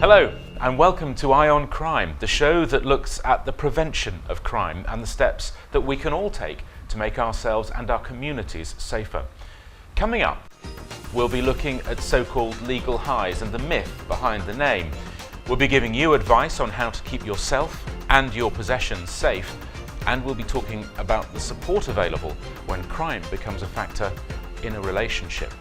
Hello and welcome to Eye on Crime, the show that looks at the prevention of crime and the steps that we can all take to make ourselves and our communities safer. Coming up, we'll be looking at so-called legal highs and the myth behind the name. We'll be giving you advice on how to keep yourself and your possessions safe, and we'll be talking about the support available when crime becomes a factor in a relationship.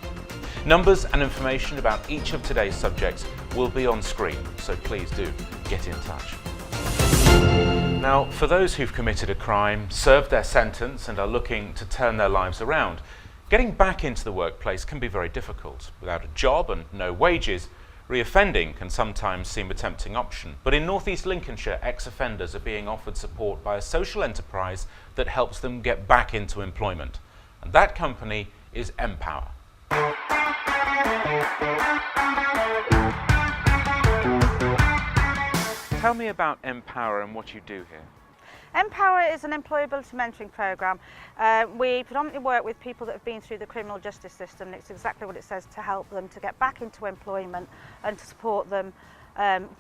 Numbers and information about each of today's subjects will be on screen, so please do get in touch. Now, for those who've committed a crime, served their sentence and are looking to turn their lives around, getting back into the workplace can be very difficult. Without a job and no wages, reoffending can sometimes seem a tempting option. But in North East Lincolnshire, ex-offenders are being offered support by a social enterprise that helps them get back into employment. And that company is Empower. Tell me about Empower and what you do here. Empower is an employability mentoring programme. We predominantly work with people that have been through the criminal justice system, and it's exactly what it says, to help them to get back into employment and to support them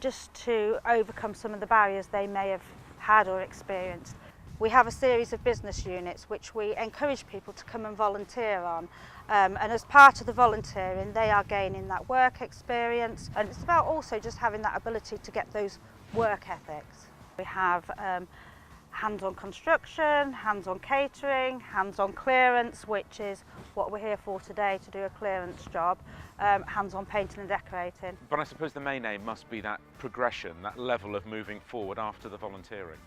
just to overcome some of the barriers they may have had or experienced. We have a series of business units which we encourage people to come and volunteer on. And as part of the volunteering, they are gaining that work experience, and it's about also just having that ability to get those work ethics. We have hands-on construction, hands-on catering, hands-on clearance, which is what we're here for today, to do a clearance job, hands-on painting and decorating. But I suppose the main aim must be that progression, that level of moving forward after the volunteering.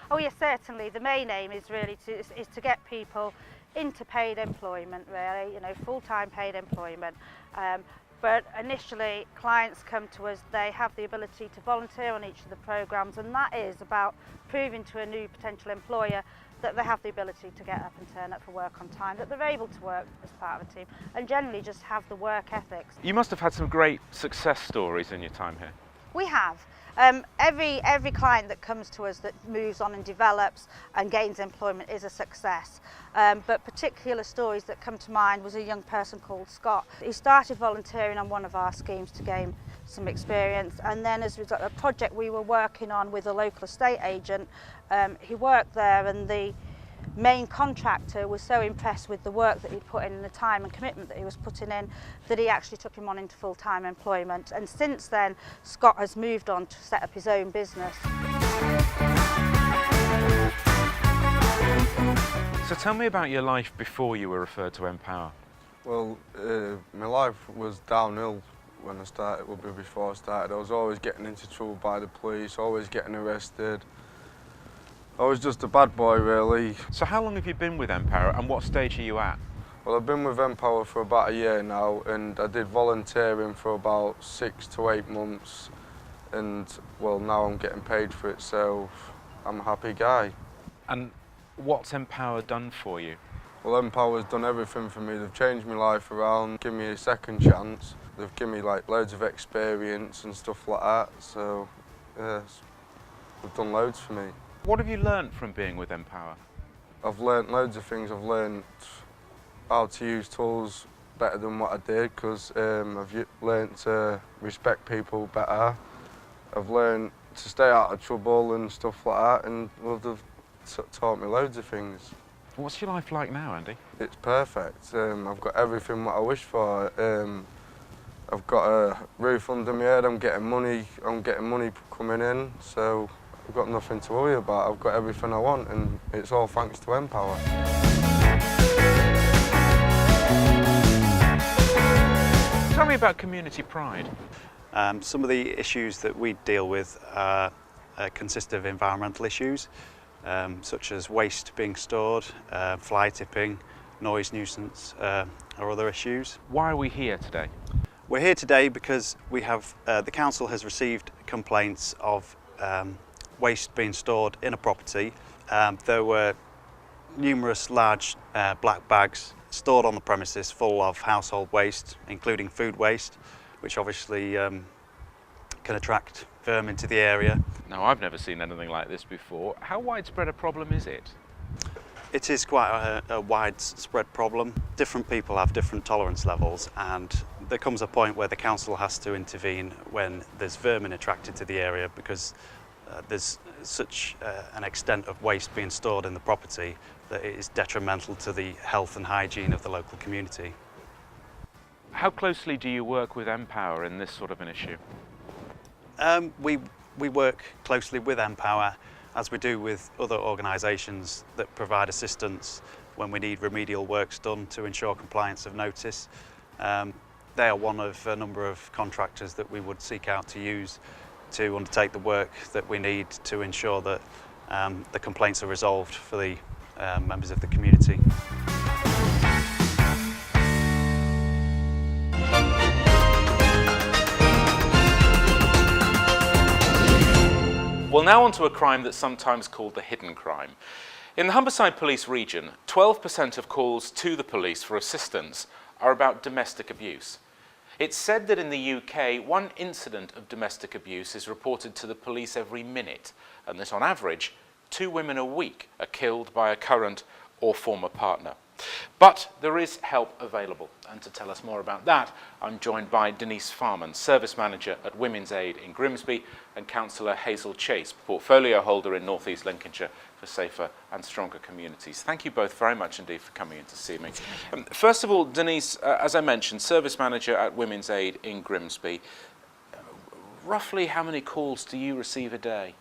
Oh yes, certainly. The main aim is really to get people into paid employment, really, full-time paid employment. But initially, clients come to us, they have the ability to volunteer on each of the programmes, and that is about proving to a new potential employer that they have the ability to get up and turn up for work on time, that they're able to work as part of a team, and generally just have the work ethics. You must have had some great success stories in your time here. We have. Every client that comes to us that moves on and develops and gains employment is a success. But particular stories that come to mind was a young person called Scott. He started volunteering on one of our schemes to gain some experience, and then as a result of a project we were working on with a local estate agent, he worked there, and the main contractor was so impressed with the work that he'd put in and the time and commitment that he was putting in that he actually took him on into full-time employment. And since then, Scott has moved on to set up his own business. So tell me about your life before you were referred to Empower. Well, my life was downhill when I started, before I started. I was always getting into trouble by the police, always getting arrested. I was just a bad boy, really. So how long have you been with Empower, and what stage are you at? Well, I've been with Empower for about a year now, and I did volunteering for about 6 to 8 months, and well, now I'm getting paid for it, so I'm a happy guy. And what's Empower done for you? Well, Empower's done everything for me. They've changed my life around, given me a second chance. They've given me like loads of experience and stuff like that, so yes, they've done loads for me. What have you learnt from being with Empower? I've learnt loads of things. I've learnt how to use tools better than what I did, because I've learnt to respect people better. I've learnt to stay out of trouble and stuff like that, and well, they've taught me loads of things. What's your life like now, Andy? It's perfect. I've got everything what I wish for. I've got a roof under my head. I'm getting money coming in, so I've got nothing to worry about. I've got everything I want, and it's all thanks to Empower. Tell me about community pride. Some of the issues that we deal with consist of environmental issues, such as waste being stored, fly tipping, noise nuisance, or other issues. Why are we here today? We're here today because we have the council has received complaints of waste being stored in a property. There were numerous large black bags stored on the premises full of household waste, including food waste, which obviously can attract vermin to the area. Now, I've never seen anything like this before. How widespread a problem is it? It is quite a widespread problem. Different people have different tolerance levels, and there comes a point where the council has to intervene when there's vermin attracted to the area, because there's such an extent of waste being stored in the property that it is detrimental to the health and hygiene of the local community. How closely do you work with Empower in this sort of an issue? We work closely with Empower, as we do with other organisations that provide assistance when we need remedial works done to ensure compliance of notice. They are one of a number of contractors that we would seek out to use to undertake the work that we need to ensure that the complaints are resolved for the members of the community. Well, now on to a crime that's sometimes called the hidden crime. In the Humberside Police region, 12% of calls to the police for assistance are about domestic abuse. It's said that in the UK, 1 incident of domestic abuse is reported to the police every minute, and that on average, 2 women a week are killed by a current or former partner. But there is help available, and to tell us more about that, I'm joined by Denise Farman, Service Manager at Women's Aid in Grimsby, and Councillor Hazel Chase, Portfolio Holder in North East Lincolnshire for Safer and Stronger Communities. Thank you both very much indeed for coming in to see me. First of all, Denise, as I mentioned, Service Manager at Women's Aid in Grimsby. Roughly how many calls do you receive a day?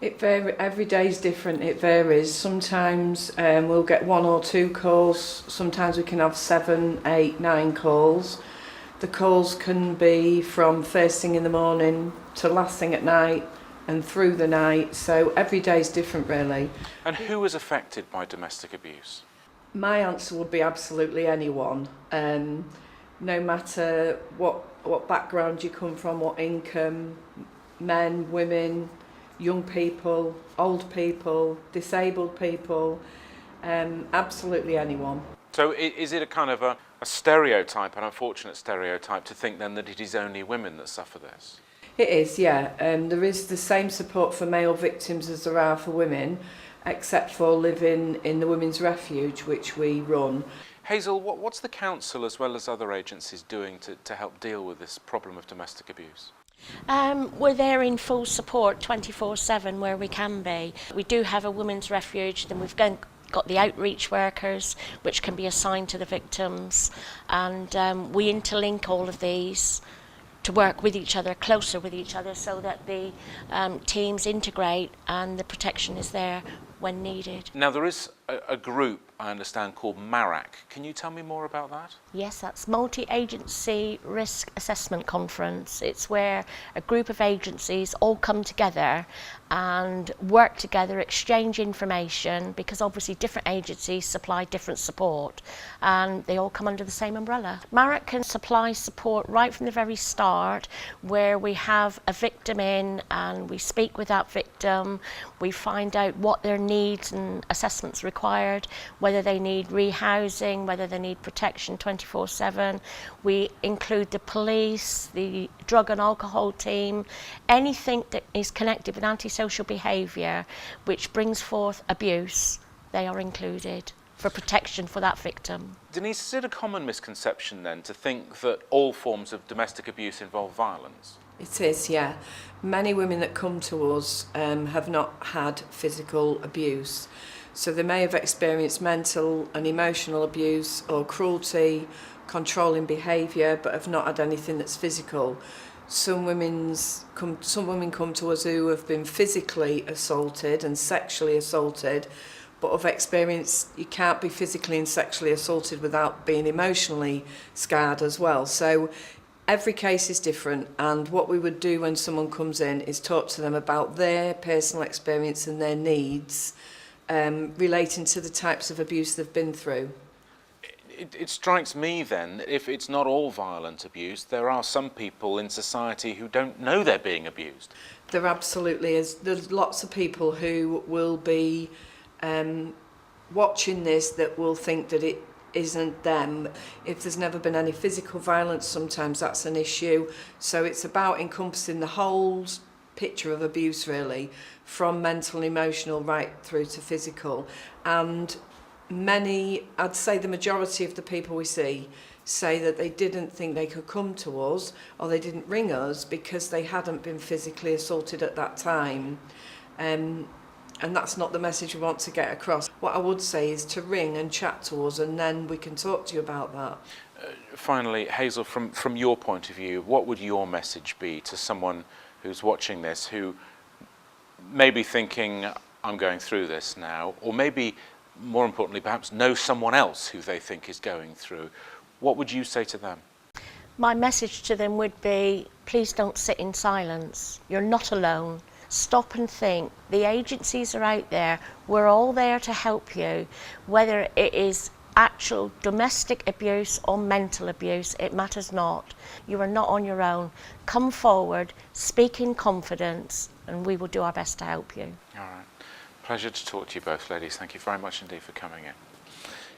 Every day is different, it varies. Sometimes we'll get 1 or 2 calls, sometimes we can have 7, 8, 9 calls. The calls can be from first thing in the morning to last thing at night and through the night, so every day is different really. And who is affected by domestic abuse? My answer would be absolutely anyone, no matter what background you come from, what income, men, women, young people, old people, disabled people, absolutely anyone. So is it a kind of a stereotype, an unfortunate stereotype, to think then that it is only women that suffer this? It is, yeah. There is the same support for male victims as there are for women, except for living in the Women's Refuge, which we run. Hazel, what's the council as well as other agencies doing to help deal with this problem of domestic abuse? We're there in full support 24/7 where we can be. We do have a women's refuge, then we've got the outreach workers which can be assigned to the victims, and we interlink all of these to work with each other, closer with each other, so that the teams integrate and the protection is there when needed. Now there is a group, I understand, called MARAC. Can you tell me more about that? Yes, that's Multi-Agency Risk Assessment Conference. It's where a group of agencies all come together and work together, exchange information, because obviously different agencies supply different support and they all come under the same umbrella. MARAC can supply support right from the very start, where we have a victim in and we speak with that victim, we find out what their needs and assessments required, whether they need rehousing, whether they need protection 24/7. We include the police, the drug and alcohol team, anything that is connected with antisocial behaviour which brings forth abuse, they are included for protection for that victim. Denise, is it a common misconception then to think that all forms of domestic abuse involve violence? It is, yeah. Many women that come to us have not had physical abuse. So they may have experienced mental and emotional abuse or cruelty, controlling behaviour, but have not had anything that's physical. Some women come to us who have been physically assaulted and sexually assaulted, but have experienced you can't be physically and sexually assaulted without being emotionally scarred as well. So every case is different, and what we would do when someone comes in is talk to them about their personal experience and their needs, relating to the types of abuse they've been through. It strikes me then, if it's not all violent abuse, there are some people in society who don't know they're being abused. There absolutely is. There's lots of people who will be watching this that will think that it isn't them. If there's never been any physical violence, sometimes that's an issue. So it's about encompassing the whole picture of abuse really, from mental and emotional right through to physical. And I'd say the majority of the people we see say that they didn't think they could come to us or they didn't ring us because they hadn't been physically assaulted at that time. And that's not the message we want to get across. What I would say is to ring and chat to us, and then we can talk to you about that. Finally, Hazel, from your point of view, what would your message be to someone who's watching this, who may be thinking, I'm going through this now, or maybe, more importantly, perhaps know someone else who they think is going through? What would you say to them? My message to them would be, please don't sit in silence. You're not alone. Stop and think. The agencies are out there. We're all there to help you, whether it is actual domestic abuse or mental abuse, it matters not. You are not on your own. Come forward, speak in confidence, and we will do our best to help you. All right. Pleasure to talk to you both, ladies. Thank you very much indeed for coming in.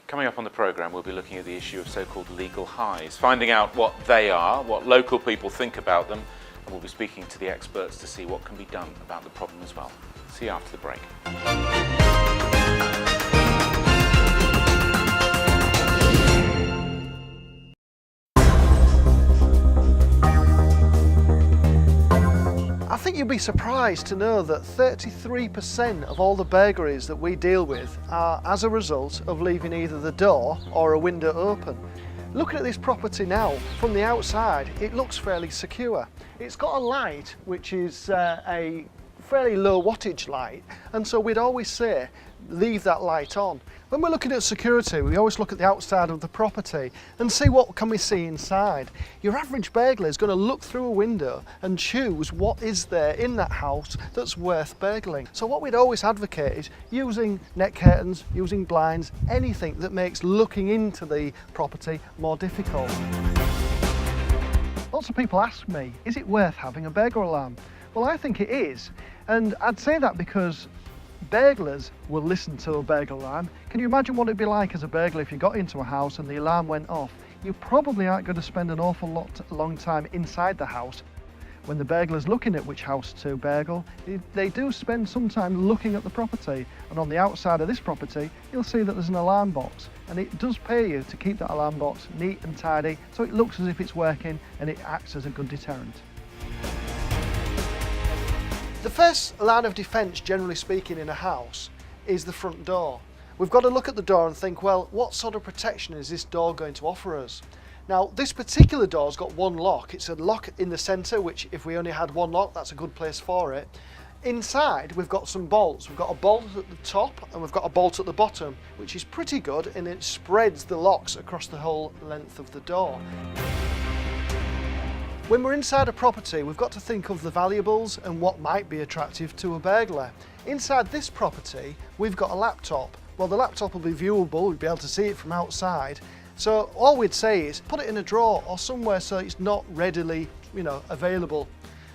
Coming up on the programme, we'll be looking at the issue of so-called legal highs, finding out what they are, what local people think about them, and we'll be speaking to the experts to see what can be done about the problem as well. See you after the break. I think you'd be surprised to know that 33% of all the burglaries that we deal with are as a result of leaving either the door or a window open. Looking at this property now, from the outside, it looks fairly secure. It's got a light which is a fairly low wattage light, and so we'd always say leave that light on. When we're looking at security, we always look at the outside of the property and see what can we see inside. Your average burglar is going to look through a window and choose what is there in that house that's worth burgling. So what we'd always advocate is using net curtains, using blinds, anything that makes looking into the property more difficult. Lots of people ask me, is it worth having a burglar alarm? Well, I think it is, and I'd say that because burglars will listen to a burglar alarm. Can you imagine what it'd be like as a burglar if you got into a house and the alarm went off? You probably aren't going to spend an awful long time inside the house. When the burglar's looking at which house to burgle, they do spend some time looking at the property, and on the outside of this property you'll see that there's an alarm box, and it does pay you to keep that alarm box neat and tidy so it looks as if it's working and it acts as a good deterrent. The first line of defence, generally speaking, in a house is the front door. We've got to look at the door and think, well, what sort of protection is this door going to offer us? Now, this particular door's got one lock. It's a lock in the centre, which if we only had one lock, that's a good place for it. Inside, we've got some bolts. We've got a bolt at the top and we've got a bolt at the bottom, which is pretty good, and it spreads the locks across the whole length of the door. When we're inside a property, we've got to think of the valuables and what might be attractive to a burglar. Inside this property, we've got a laptop. Well, the laptop will be viewable, we'll be able to see it from outside. So all we'd say is put it in a drawer or somewhere so it's not readily, available.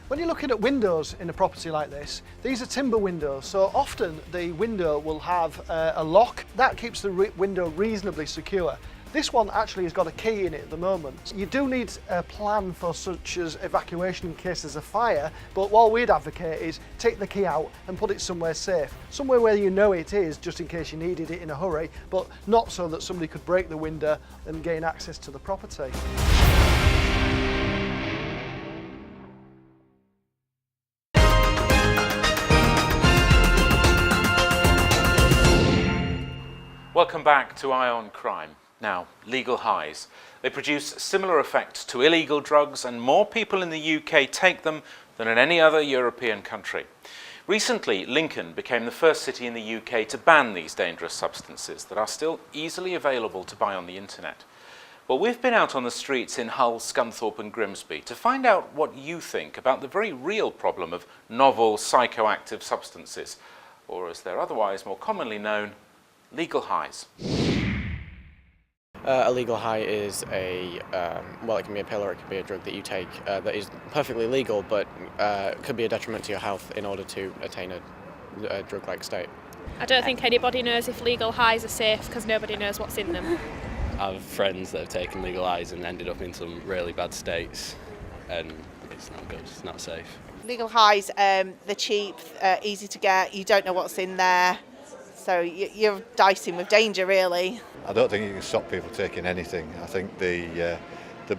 When you're looking at windows in a property like this, these are timber windows, so often the window will have a lock. That keeps the window reasonably secure. This one actually has got a key in it at the moment. You do need a plan for such as evacuation in case there's a fire, but what we'd advocate is take the key out and put it somewhere safe. Somewhere where you know it is, just in case you needed it in a hurry, but not so that somebody could break the window and gain access to the property. Welcome back to Eye on Crime. Now, legal highs. They produce similar effects to illegal drugs, and more people in the UK take them than in any other European country. Recently, Lincoln became the first city in the UK to ban these dangerous substances that are still easily available to buy on the internet. Well, we've been out on the streets in Hull, Scunthorpe and Grimsby to find out what you think about the very real problem of novel psychoactive substances, or as they're otherwise more commonly known, legal highs. A legal high is it can be a pill or it can be a drug that you take that is perfectly legal, but could be a detriment to your health in order to attain a drug-like state. I don't think anybody knows if legal highs are safe because nobody knows what's in them. I have friends that have taken legal highs and ended up in some really bad states, and it's not good, it's not safe. Legal highs, they're cheap, easy to get, you don't know what's in there. So you're dicing with danger, really. I don't think you can stop people taking anything. I think the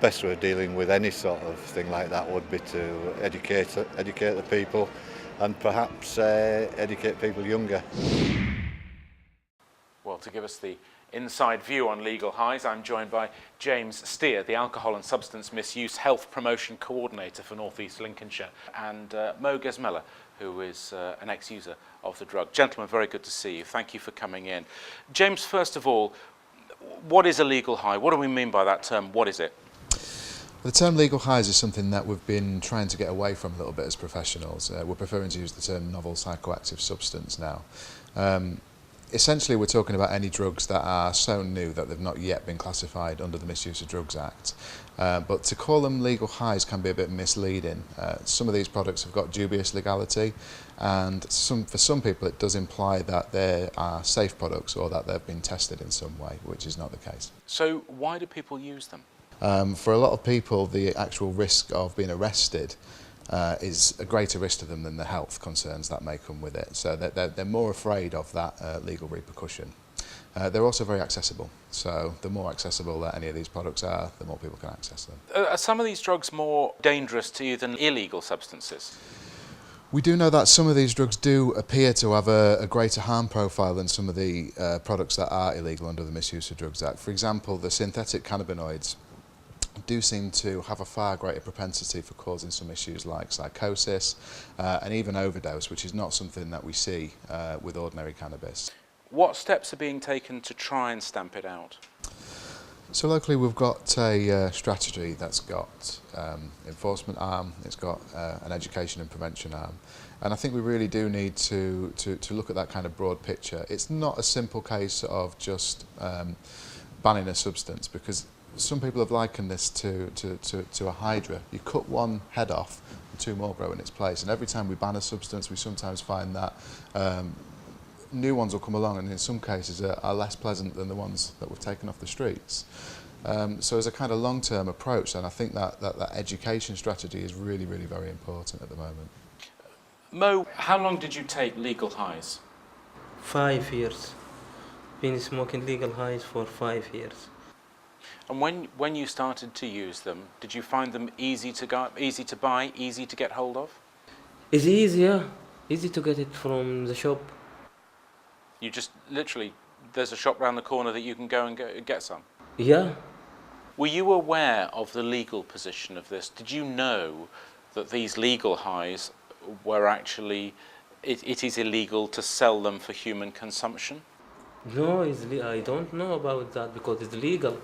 best way of dealing with any sort of thing like that would be to educate the people, and perhaps educate people younger. Well, to give us the inside view on legal highs, I'm joined by James Steer, the Alcohol and Substance Misuse Health Promotion Coordinator for North East Lincolnshire, and Mo Gesmella, who is an ex-user of the drug. Gentlemen, very good to see you. Thank you for coming in. James, first of all, what is a legal high? What do we mean by that term? What is it? The term legal highs is something that we've been trying to get away from a little bit as professionals. We're preferring to use the term novel psychoactive substance now. Essentially, we're talking about any drugs that are so new that they've not yet been classified under the Misuse of Drugs Act. But to call them legal highs can be a bit misleading. Some of these products have got dubious legality, and for some people it does imply that they are safe products or that they've been tested in some way, which is not the case. So why do people use them? For a lot of people, the actual risk of being arrested is a greater risk to them than the health concerns that may come with it. So they're more afraid of that legal repercussion. They're also very accessible. So the more accessible that any of these products are, the more people can access them. Are some of these drugs more dangerous to you than illegal substances? We do know that some of these drugs do appear to have a greater harm profile than some of the products that are illegal under the Misuse of Drugs Act. For example, the synthetic cannabinoids do seem to have a far greater propensity for causing some issues like psychosis and even overdose, which is not something that we see with ordinary cannabis. What steps are being taken to try and stamp it out? So locally we've got a strategy that's got enforcement arm, it's got an education and prevention arm, and I think we really do need to look at that kind of broad picture. It's not a simple case of just banning a substance, because some people have likened this to a hydra. You cut one head off and two more grow in its place, and every time we ban a substance we sometimes find that new ones will come along, and in some cases are less pleasant than the ones that we've taken off the streets. So as a kind of long-term approach, then I think that education strategy is really very important at the moment. Mo, how long did you take legal highs? 5 years. Been smoking legal highs for 5 years. And when you started to use them, did you find them easy to buy, easy to get hold of? It's easy, yeah. Easy to get it from the shop. You just literally, there's a shop round the corner that you can go and get some? Yeah. Were you aware of the legal position of this? Did you know that these legal highs were actually, it is illegal to sell them for human consumption? No, I don't know about that because it's legal.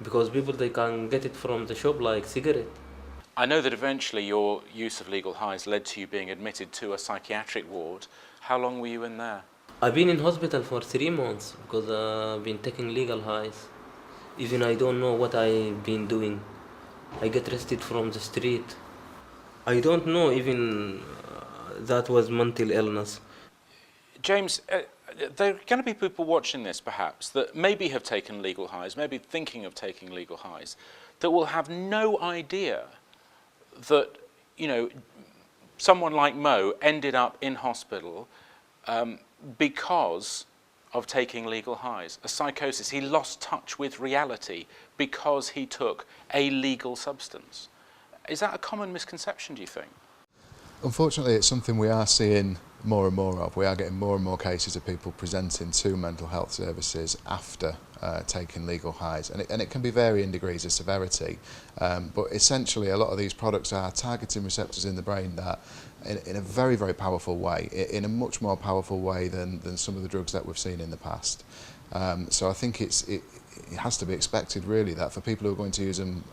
Because people, they can get it from the shop like cigarette. I know that eventually your use of legal highs led to you being admitted to a psychiatric ward. How long were you in there? I've been in hospital for 3 months because I've been taking legal highs. Even I don't know what I've been doing. I get arrested from the street. I don't know even that was mental illness. James, there are going to be people watching this perhaps that maybe have taken legal highs, maybe thinking of taking legal highs, that will have no idea that, you know, someone like Mo ended up in hospital because of taking legal highs, a psychosis. He lost touch with reality because he took a legal substance. Is that a common misconception, do you think? Unfortunately, it's something we are seeing more and more of. We are getting more and more cases of people presenting to mental health services after taking legal highs, and it can be varying degrees of severity, but essentially a lot of these products are targeting receptors in the brain that in a very powerful way, in a much more powerful way than some of the drugs that we've seen in the past. So I think it has to be expected really that for people who are going to use them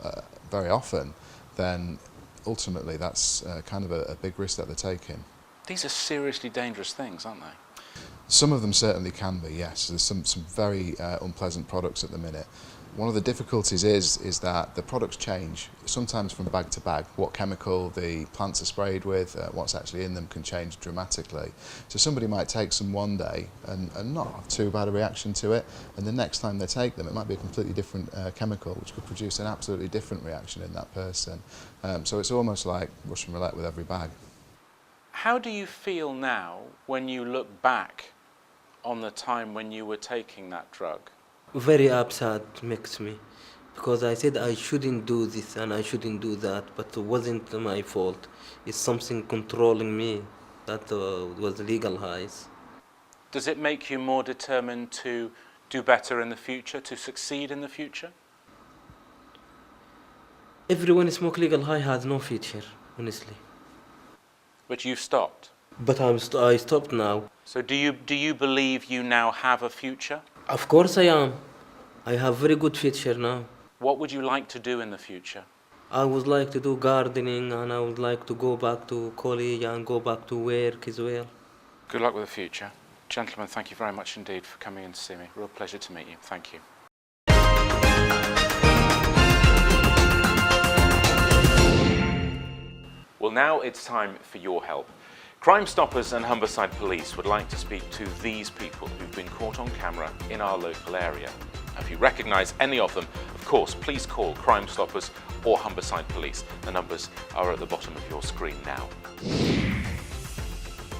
very often, then ultimately that's kind of a big risk that they're taking. These are seriously dangerous things, aren't they? Some of them certainly can be, yes. There's some very unpleasant products at the minute. One of the difficulties is that the products change, sometimes from bag to bag. What chemical the plants are sprayed with, what's actually in them can change dramatically. So somebody might take some one day and not have too bad a reaction to it, and the next time they take them it might be a completely different chemical which could produce an absolutely different reaction in that person. So it's almost like Russian roulette with every bag. How do you feel now when you look back on the time when you were taking that drug? Very upset makes me, because I said I shouldn't do this and I shouldn't do that, but it wasn't my fault. It's something controlling me that was legal highs. Does it make you more determined to do better in the future, to succeed in the future? Everyone smoke legal high has no future, honestly. But you've stopped. But I stopped now. So do you believe you now have a future? Of course I am. I have very good future now. What would you like to do in the future? I would like to do gardening, and I would like to go back to college and go back to work as well. Good luck with the future. Gentlemen, thank you very much indeed for coming in to see me. Real pleasure to meet you. Thank you. Well, now it's time for your help. Crimestoppers and Humberside Police would like to speak to these people who've been caught on camera in our local area. If you recognise any of them, of course, please call Crimestoppers or Humberside Police. The numbers are at the bottom of your screen now.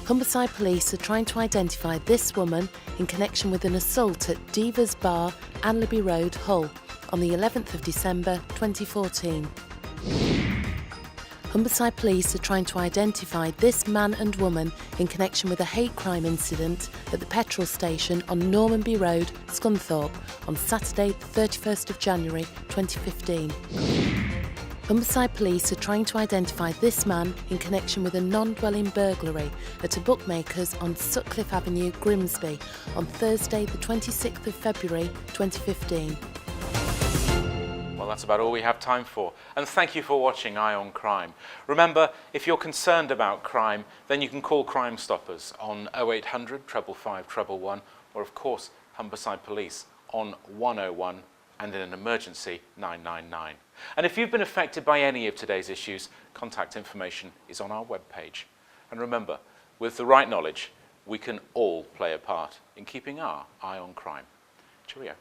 Humberside Police are trying to identify this woman in connection with an assault at Divas Bar, Anlaby Road, Hull, on the 11th of December 2014. Humberside Police are trying to identify this man and woman in connection with a hate crime incident at the petrol station on Normanby Road, Scunthorpe, on Saturday, the 31st of January 2015. Humberside Police are trying to identify this man in connection with a non-dwelling burglary at a bookmaker's on Sutcliffe Avenue, Grimsby, on Thursday, the 26th of February 2015. Well, that's about all we have time for. And thank you for watching Eye on Crime. Remember, if you're concerned about crime, then you can call Crimestoppers on 0800 555 111, or of course, Humberside Police on 101, and in an emergency, 999. And if you've been affected by any of today's issues, contact information is on our webpage. And remember, with the right knowledge, we can all play a part in keeping our eye on crime. Cheerio.